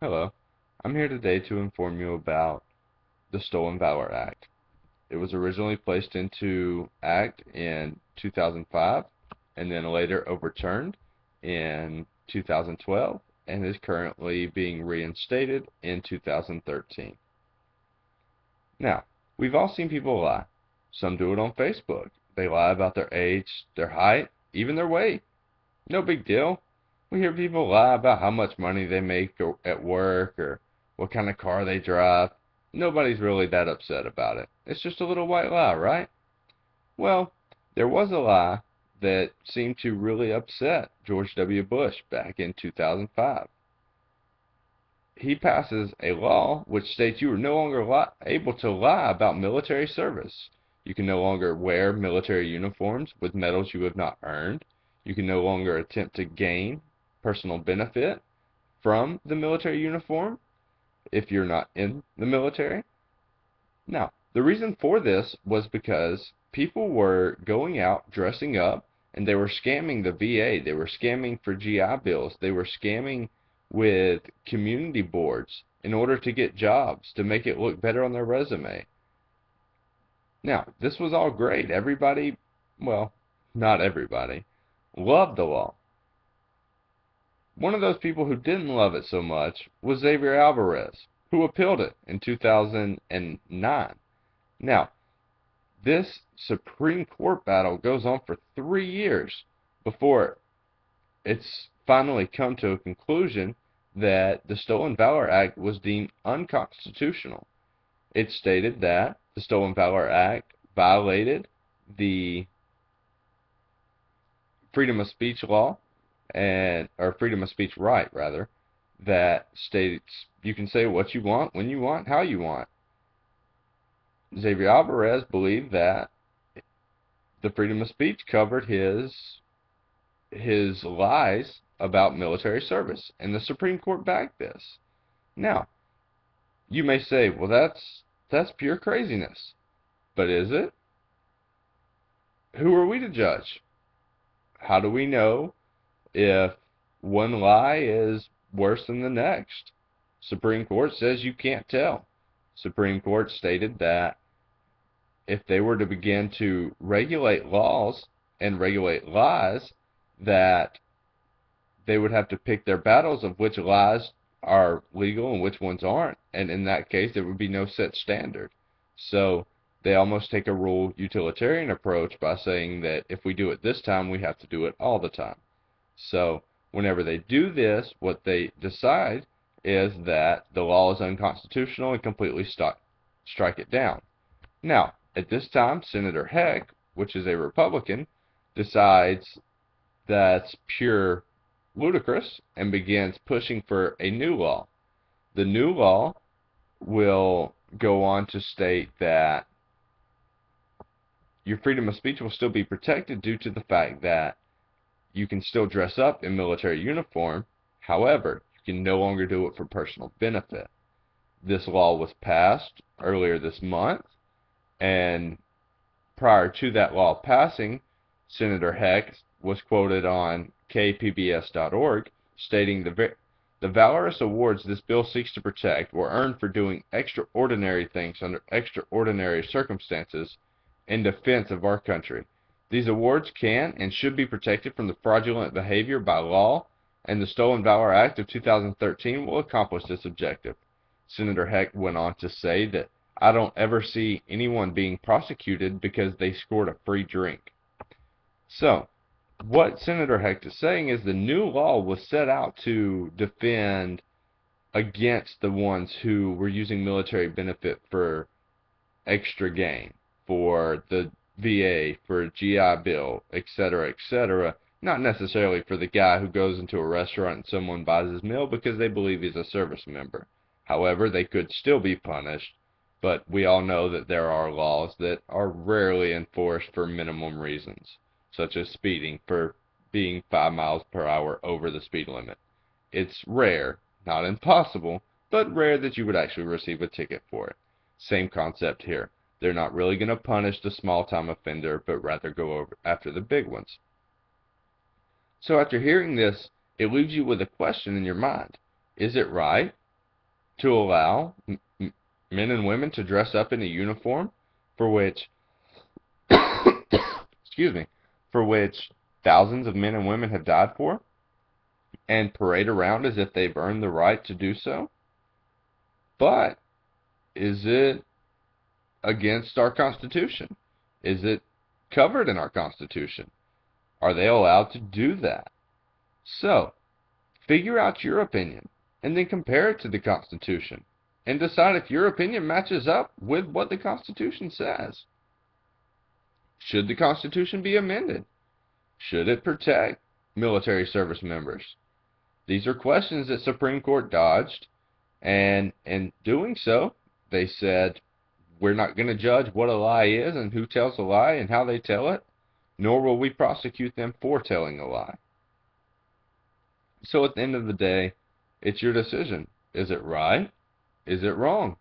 Hello. I'm here today to inform you about the Stolen Valor Act. It was originally placed into act in 2005 and then later overturned in 2012 and is currently being reinstated in 2013. Now, we've all seen people lie. Some do it on Facebook. They lie about their age, their height, even their weight. No big deal. We hear people lie about how much money they make at work or what kind of car they drive. Nobody's really that upset about it. It's just a little white lie, right? Well, there was a lie that seemed to really upset George W. Bush back in 2005. He passes a law which states you are no longer able to lie about military service. You can no longer wear military uniforms with medals you have not earned. You can no longer attempt to gain personal benefit from the military uniform if you're not in the military. Now, the reason for this was because people were going out dressing up and they were scamming the VA. They were scamming for GI Bills. They were scamming with community boards in order to get jobs, to make it look better on their resume. Now, this was all great. Everybody, well, not everybody, loved the law. One of those people who didn't love it so much was Xavier Alvarez, who appealed it in 2009. Now, this Supreme Court battle goes on for 3 years before it's finally come to a conclusion that the Stolen Valor Act was deemed unconstitutional. It stated that the Stolen Valor Act violated the freedom of speech law or freedom of speech right rather, that states you can say what you want, when you want, how you want. Xavier Alvarez believed that the freedom of speech covered his lies about military service, and the Supreme Court backed this. Now, you may say, well, that's pure craziness. But is it? Who are we to judge? How do we know if one lie is worse than the next? Supreme Court says you can't tell. Supreme Court stated that if they were to begin to regulate laws and regulate lies, that they would have to pick their battles of which lies are legal and which ones aren't, and in that case there would be no set standard. So they almost take a rule utilitarian approach by saying that if we do it this time, we have to do it all the time. So whenever they do this, what they decide is that the law is unconstitutional and completely strike it down. Now, at this time, Senator Heck, which is a Republican, decides that's pure ludicrous and begins pushing for a new law. The new law will go on to state that your freedom of speech will still be protected due to the fact that you can still dress up in military uniform. However, you can no longer do it for personal benefit. This law was passed earlier this month, and prior to that law passing, Senator Heck was quoted on kpbs.org stating the valorous awards this bill seeks to protect were earned for doing extraordinary things under extraordinary circumstances in defense of our country. These awards can and should be protected from the fraudulent behavior by law, and the Stolen Valor Act of 2013 will accomplish this objective. Senator Heck went on to say that I don't ever see anyone being prosecuted because they scored a free drink. So, what Senator Heck is saying is the new law was set out to defend against the ones who were using military benefit for extra gain, for the VA, for GI Bill, etc., etc., not necessarily for the guy who goes into a restaurant and someone buys his meal because they believe he's a service member. However, they could still be punished, but we all know that there are laws that are rarely enforced for minimum reasons, such as speeding, for being 5 miles per hour over the speed limit. It's rare, not impossible, but rare that you would actually receive a ticket for it. Same concept here. They're not really going to punish the small-time offender, but rather go after the big ones. So after hearing this, it leaves you with a question in your mind. Is it right to allow men and women to dress up in a uniform for which, excuse me, for which thousands of men and women have died for, and parade around as if they've earned the right to do so? But is it against our Constitution? Is it covered in our Constitution? Are they allowed to do that? So, figure out your opinion and then compare it to the Constitution and decide if your opinion matches up with what the Constitution says. Should the Constitution be amended? Should it protect military service members? These are questions that Supreme Court dodged, and in doing so, they said, we're not going to judge what a lie is and who tells a lie and how they tell it, nor will we prosecute them for telling a lie. So at the end of the day, it's your decision. Is it right? Is it wrong?